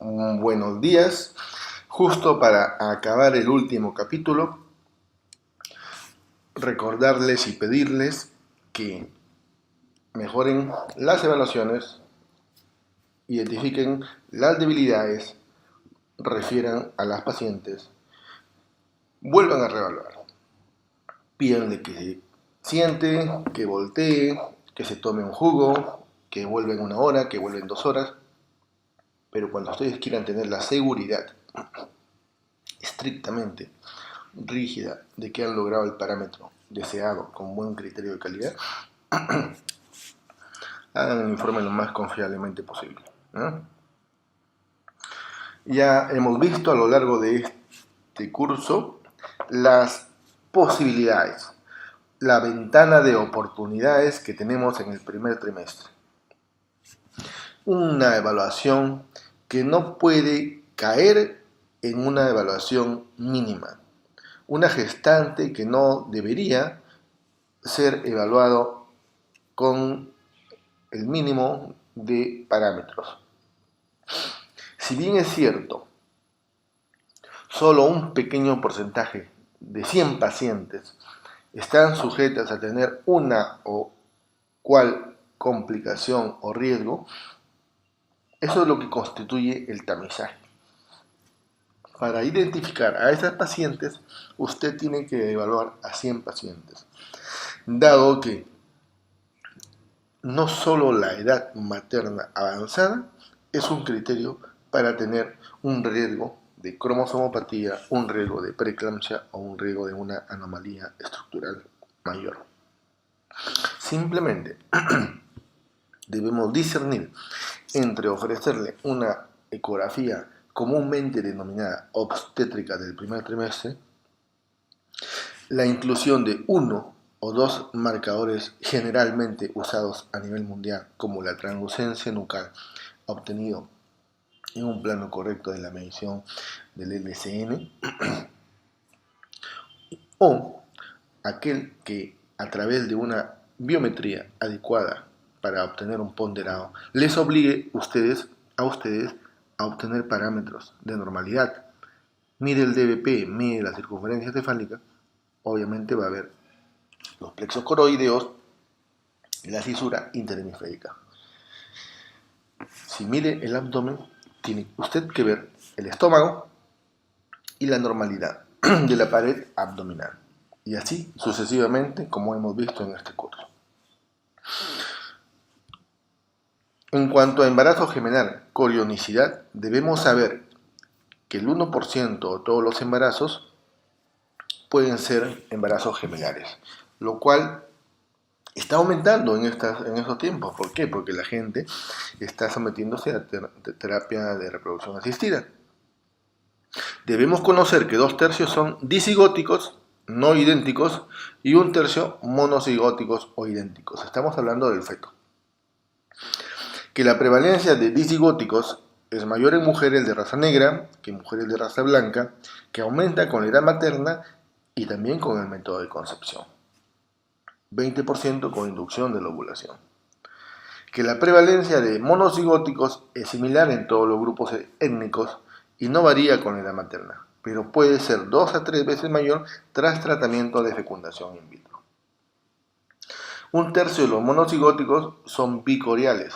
Buenos días. Justo para acabar el último capítulo, recordarles y pedirles que mejoren las evaluaciones, identifiquen las debilidades, refieran a las pacientes, vuelvan a reevaluar, pídanle que se siente, que voltee, que se tome un jugo, que vuelva en 1 hora, que vuelva en 2 horas, pero cuando ustedes quieran tener la seguridad estrictamente rígida de que han logrado el parámetro deseado con buen criterio de calidad, hagan el informe lo más confiablemente posible, ¿no? Ya hemos visto a lo largo de este curso las posibilidades, la ventana de oportunidades que tenemos en el primer trimestre. Una evaluación que no puede caer en una evaluación mínima. Una gestante que no debería ser evaluado con el mínimo de parámetros. Si bien es cierto, solo un pequeño porcentaje de 100 pacientes están sujetas a tener una o cual complicación o riesgo, eso es lo que constituye el tamizaje. Para identificar a esas pacientes, usted tiene que evaluar a 100 pacientes, dado que no solo la edad materna avanzada es un criterio para tener un riesgo de cromosomopatía, un riesgo de preeclampsia o un riesgo de una anomalía estructural mayor. Simplemente debemos discernir entre ofrecerle una ecografía comúnmente denominada obstétrica del primer trimestre, la inclusión de 1 o 2 marcadores generalmente usados a nivel mundial, como la translucencia nucal obtenido en un plano correcto de la medición del LCN, o aquel que a través de una biometría adecuada para obtener un ponderado les obligue a ustedes a obtener parámetros de normalidad. Mide el DBP, mide la circunferencia cefálica, obviamente va a haber los plexos coroideos y la cisura interhemisférica. Si mide el abdomen, tiene usted que ver el estómago y la normalidad de la pared abdominal. Y así sucesivamente, como hemos visto en este curso. En cuanto a embarazo gemelar, corionicidad, debemos saber que el 1% de todos los embarazos pueden ser embarazos gemelares, lo cual está aumentando en estos tiempos. ¿Por qué? Porque la gente está sometiéndose a terapia de reproducción asistida. Debemos conocer que 2/3 son disigóticos, no idénticos, y 1/3 monocigóticos o idénticos. Estamos hablando del feto. Que la prevalencia de disigóticos es mayor en mujeres de raza negra que en mujeres de raza blanca, que aumenta con la edad materna y también con el método de concepción. 20% con inducción de la ovulación. Que la prevalencia de monocigóticos es similar en todos los grupos étnicos y no varía con la edad materna, pero puede ser 2 a 3 veces mayor tras tratamiento de fecundación in vitro. 1/3 de los monocigóticos son bicoriales.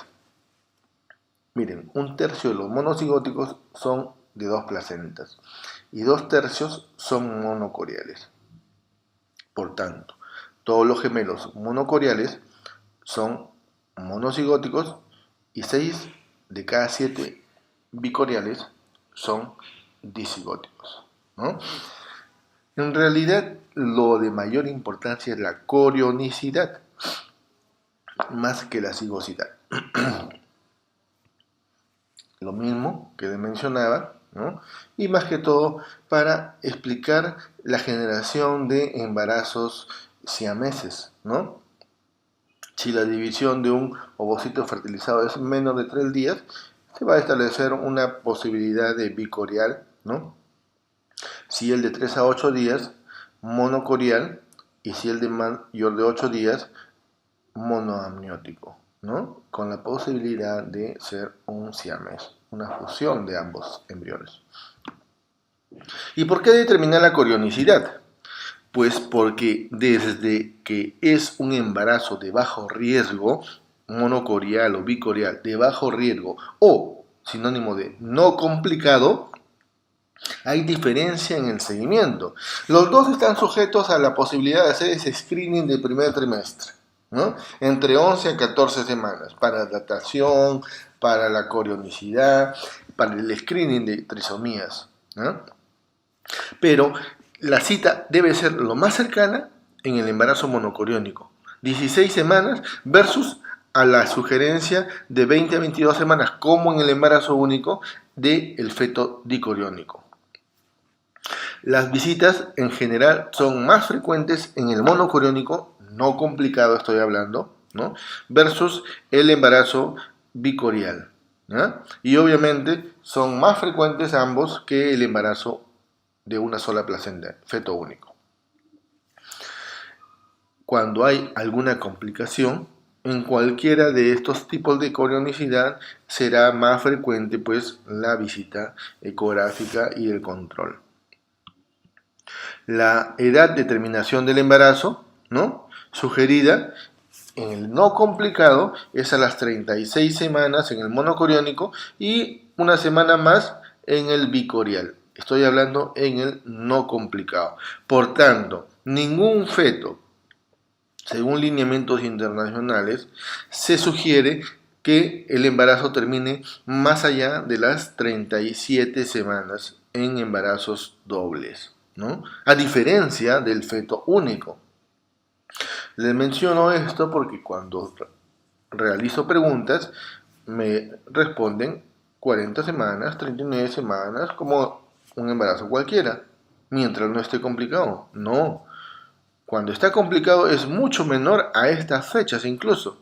Miren, 1/3 de los monocigóticos son de 2 placentas y 2/3 son monocoriales. Por tanto, todos los gemelos monocoriales son monocigóticos y 6 de cada 7 bicoriales son disigóticos, ¿no? En realidad, lo de mayor importancia es la corionicidad, más que la cigosidad. Lo mismo que les mencionaba, ¿no? Y más que todo para explicar la generación de embarazos siameses, ¿no? Si la división de un ovocito fertilizado es menos de 3 días, se va a establecer una posibilidad de bicorial, ¿no? Si el de 3 a 8 días, monocorial, y si el de mayor de 8 días, monoamniótico, ¿no? Con la posibilidad de ser un siamés. una fusión de ambos embriones. ¿Y por qué determinar la corionicidad? Pues porque desde que es un embarazo de bajo riesgo, monocorial o bicorial, de bajo riesgo o sinónimo de no complicado, hay diferencia en el seguimiento. Los dos están sujetos a la posibilidad de hacer ese screening del primer trimestre, ¿no? Entre 11 a 14 semanas, para datación, para la corionicidad, para el screening de trisomías, ¿no? Pero la cita debe ser lo más cercana en el embarazo monocoriónico, 16 semanas versus a la sugerencia de 20 a 22 semanas, como en el embarazo único del feto dicoriónico. Las visitas en general son más frecuentes en el monocoriónico, no complicado estoy hablando, ¿no? Versus el embarazo bicorial, ¿no? Y obviamente son más frecuentes ambos que el embarazo de una sola placenta, feto único. Cuando hay alguna complicación, en cualquiera de estos tipos de corionicidad será más frecuente pues la visita ecográfica y el control. La edad de terminación del embarazo, ¿no?, sugerida en el no complicado es a las 36 semanas en el monocoriónico y una semana más en el bicorial. Estoy hablando en el no complicado. Por tanto, ningún feto, según lineamientos internacionales, se sugiere que el embarazo termine más allá de las 37 semanas en embarazos dobles, ¿no? A diferencia del feto único. Les menciono esto porque cuando realizo preguntas me responden 40 semanas, 39 semanas, como un embarazo cualquiera, mientras no esté complicado. No, cuando está complicado es mucho menor a estas fechas incluso,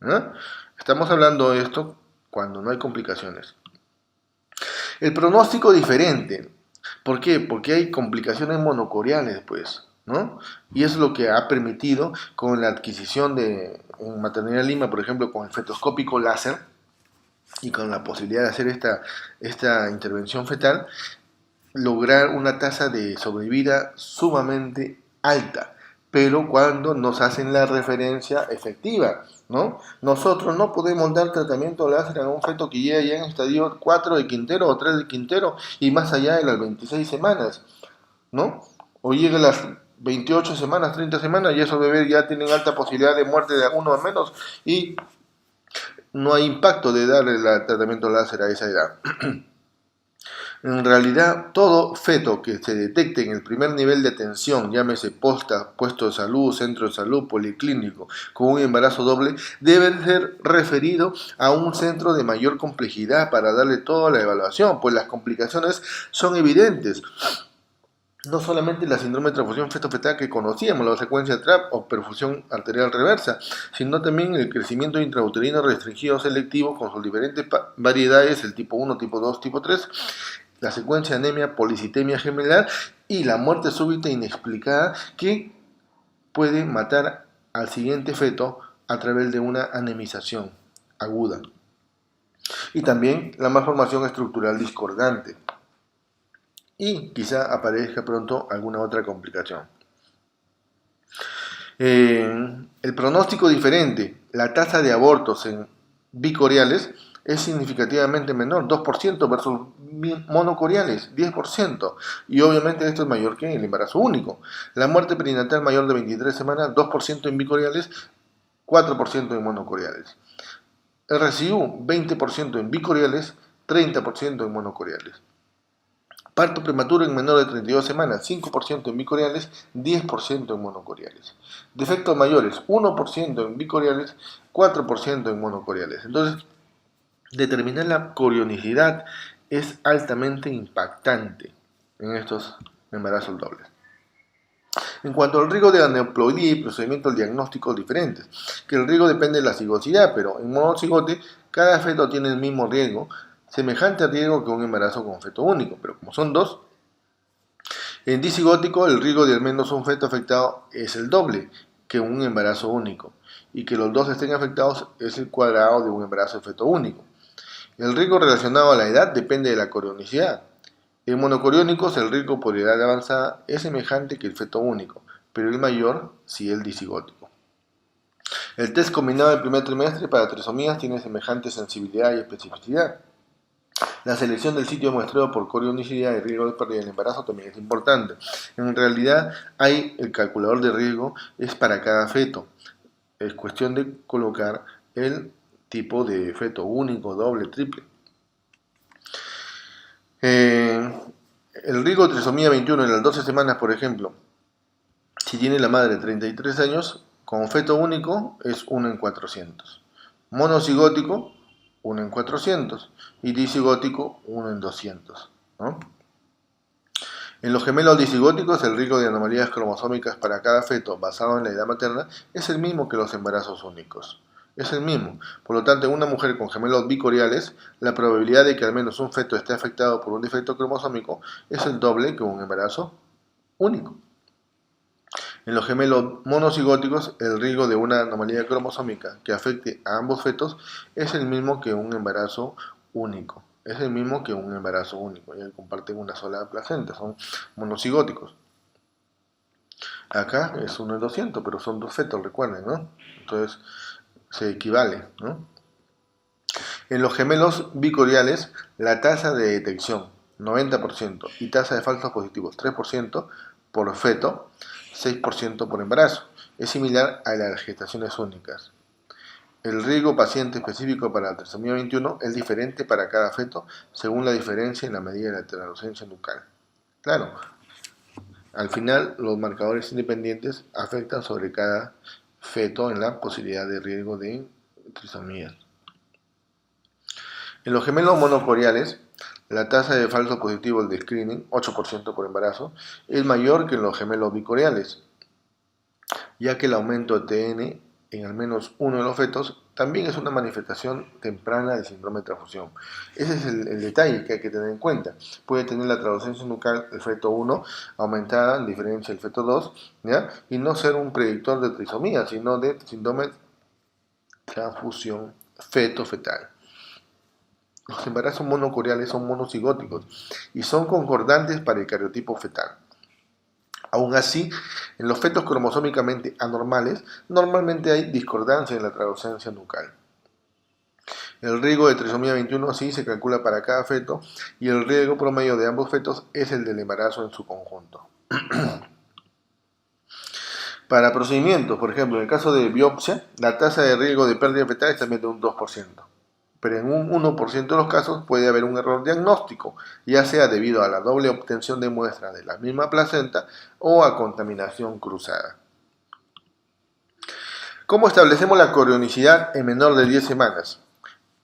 ¿no? Estamos hablando de esto cuando no hay complicaciones. El pronóstico diferente. ¿Por qué? Porque hay complicaciones monocoriales, pues, ¿no? Y es lo que ha permitido con la adquisición de, en Maternidad Lima, por ejemplo, con el fetoscópico láser y con la posibilidad de hacer esta intervención fetal, lograr una tasa de sobrevida sumamente alta, pero cuando nos hacen la referencia efectiva, ¿no? Nosotros no podemos dar tratamiento láser a un feto que llega ya en estadio 4 de Quintero o 3 de Quintero y más allá de las 26 semanas, ¿no? O llega a las 28 semanas, 30 semanas y esos bebés ya tienen alta posibilidad de muerte de uno o menos y no hay impacto de darle el tratamiento láser a esa edad. En realidad, todo feto que se detecte en el primer nivel de atención, llámese posta, puesto de salud, centro de salud, policlínico, con un embarazo doble, debe ser referido a un centro de mayor complejidad para darle toda la evaluación, pues las complicaciones son evidentes. No solamente la síndrome de transfusión feto-fetal que conocíamos, la secuencia TRAP o perfusión arterial reversa, sino también el crecimiento intrauterino restringido selectivo con sus diferentes variedades, el tipo 1, tipo 2, tipo 3, la secuencia anemia, policitemia gemelar y la muerte súbita inexplicada que puede matar al siguiente feto a través de una anemización aguda. Y también la malformación estructural discordante. Y quizá aparezca pronto alguna otra complicación. El pronóstico diferente, la tasa de abortos en bicoriales es significativamente menor, 2% versus monocoriales, 10%. Y obviamente esto es mayor que el embarazo único. La muerte perinatal mayor de 23 semanas, 2% en bicoriales, 4% en monocoriales. RCU, 20% en bicoriales, 30% en monocoriales. Parto prematuro en menor de 32 semanas, 5% en bicoriales, 10% en monocoriales. Defectos mayores, 1% en bicoriales, 4% en monocoriales. Entonces, determinar la corionicidad es altamente impactante en estos embarazos dobles. En cuanto al riesgo de aneuploidía y procedimientos diagnósticos diferentes, que el riesgo depende de la cigosidad, pero en monocigote cada feto tiene el mismo riesgo, semejante riesgo que un embarazo con feto único, pero como son dos, en disigótico el riesgo de al menos un feto afectado es el doble que un embarazo único, y que los dos estén afectados es el cuadrado de un embarazo de feto único. El riesgo relacionado a la edad depende de la corionicidad. En monocoriónicos el riesgo por edad avanzada es semejante que el feto único, pero el mayor si el disigótico. El test combinado del primer trimestre para trisomías tiene semejante sensibilidad y especificidad. La selección del sitio de muestreo por corionicidad y riesgo de pérdida del embarazo también es importante. En realidad, el calculador de riesgo es para cada feto. Es cuestión de colocar el tipo de feto único, doble, triple. El riesgo de trisomía 21 en las 12 semanas, por ejemplo, si tiene la madre 33 años, con feto único es 1 en 400. Monocigótico, 1 en 400. Y disigótico, 1 en 200. ¿No? En los gemelos disigóticos, el riesgo de anomalías cromosómicas para cada feto basado en la edad materna es el mismo que los embarazos únicos. Es el mismo. Por lo tanto, en una mujer con gemelos bicoriales, la probabilidad de que al menos un feto esté afectado por un defecto cromosómico es el doble que un embarazo único. En los gemelos monocigóticos, el riesgo de una anomalía cromosómica que afecte a ambos fetos es el mismo que un embarazo único. Es el mismo que un embarazo único, ya que comparten una sola placenta, son monocigóticos. Acá es 1 en 200, pero son dos fetos, recuerden, ¿no? Entonces se equivale, ¿no? En los gemelos bicoriales, la tasa de detección, 90%, y tasa de falsos positivos, 3% por feto, 6% por embarazo. Es similar a las gestaciones únicas. El riesgo paciente específico para la trisomía 21 es diferente para cada feto según la diferencia en la medida de la heterogéneidad nucal. Claro, al final los marcadores independientes afectan sobre cada feto en la posibilidad de riesgo de trisomía. En los gemelos monocoriales, la tasa de falsos positivos de screening, 8% por embarazo, es mayor que en los gemelos bicoriales, ya que el aumento de TN en al menos uno de los fetos también es una manifestación temprana del síndrome de transfusión. Ese es el detalle que hay que tener en cuenta. Puede tener la traducencia nucal del feto 1 aumentada en diferencia del feto 2, ¿ya? Y no ser un predictor de trisomía, sino de síndrome de transfusión feto-fetal. Los embarazos monocoriales son monocigóticos y son concordantes para el cariotipo fetal. Aún así, en los fetos cromosómicamente anormales, normalmente hay discordancia en la traducencia nucal. El riesgo de trisomía 21 así se calcula para cada feto y el riesgo promedio de ambos fetos es el del embarazo en su conjunto. Para procedimientos, por ejemplo, en el caso de biopsia, la tasa de riesgo de pérdida fetal es también de un 2%. Pero en un 1% de los casos puede haber un error diagnóstico, ya sea debido a la doble obtención de muestras de la misma placenta o a contaminación cruzada. ¿Cómo establecemos la corionicidad en menor de 10 semanas?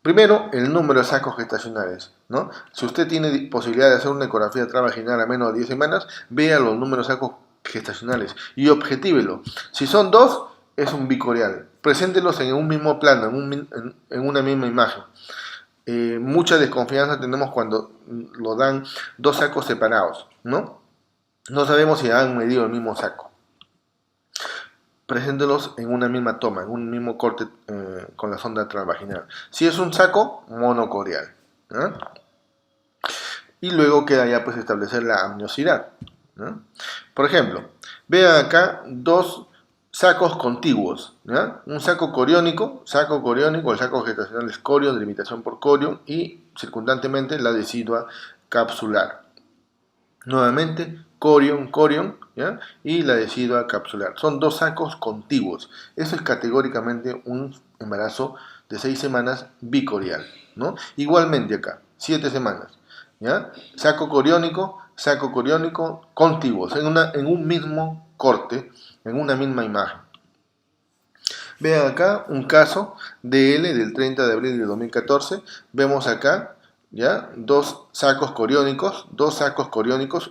Primero, el número de sacos gestacionales, ¿no? Si usted tiene posibilidad de hacer una ecografía transvaginal a menos de 10 semanas, vea los números de sacos gestacionales y objetívelo. Si son dos, es un bicorial. Preséntelos en un mismo plano, en una misma imagen. Mucha desconfianza tenemos cuando lo dan dos sacos separados, ¿no? No sabemos si han medido el mismo saco. Preséntelos en una misma toma, en un mismo corte con la sonda transvaginal. Si es un saco, monocorial, ¿no? Y luego queda ya pues establecer la amniosidad, ¿no? Por ejemplo, vean acá dos sacos contiguos, ¿ya? Un saco coriónico, el saco gestacional es corión, delimitación por corión y circundantemente la decidua capsular. Nuevamente, corión, ¿ya? Y la decidua capsular. Son dos sacos contiguos. Eso es categóricamente un embarazo de 6 semanas bicorial, ¿no? Igualmente acá, 7 semanas, ¿ya? Saco coriónico, contiguos, en un mismo corte, en una misma imagen. Vean acá un caso DL del 30 de abril de 2014. Vemos acá, ¿ya? Dos sacos coriónicos,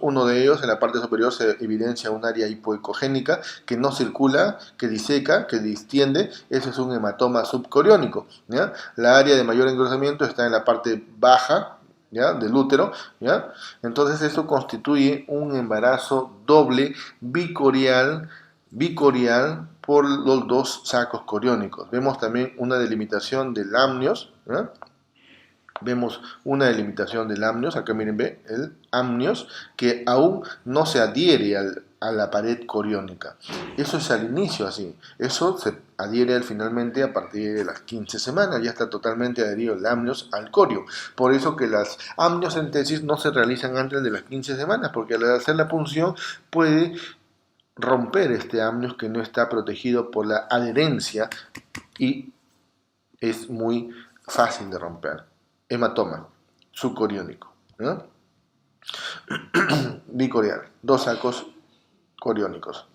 uno de ellos en la parte superior se evidencia un área hipoecogénica que no circula, que diseca, que distiende. Ese es un hematoma subcoriónico, ¿ya? La área de mayor engrosamiento está en la parte baja, ¿ya? Del útero, ¿ya? Entonces esto constituye un embarazo doble bicorial por los dos sacos coriónicos. Vemos también una delimitación del amnios, ¿ya? Vemos una delimitación del amnios, acá miren, ve, el amnios, que aún no se adhiere a la pared coriónica. Eso es al inicio así, eso se adhiere finalmente a partir de las 15 semanas, ya está totalmente adherido el amnios al corio. Por eso que las amniocentesis no se realizan antes de las 15 semanas, porque al hacer la punción puede romper este amnios que no está protegido por la adherencia y es muy fácil de romper. Hematoma subcoriónico, ¿no? Bicorial, dos sacos coriónicos.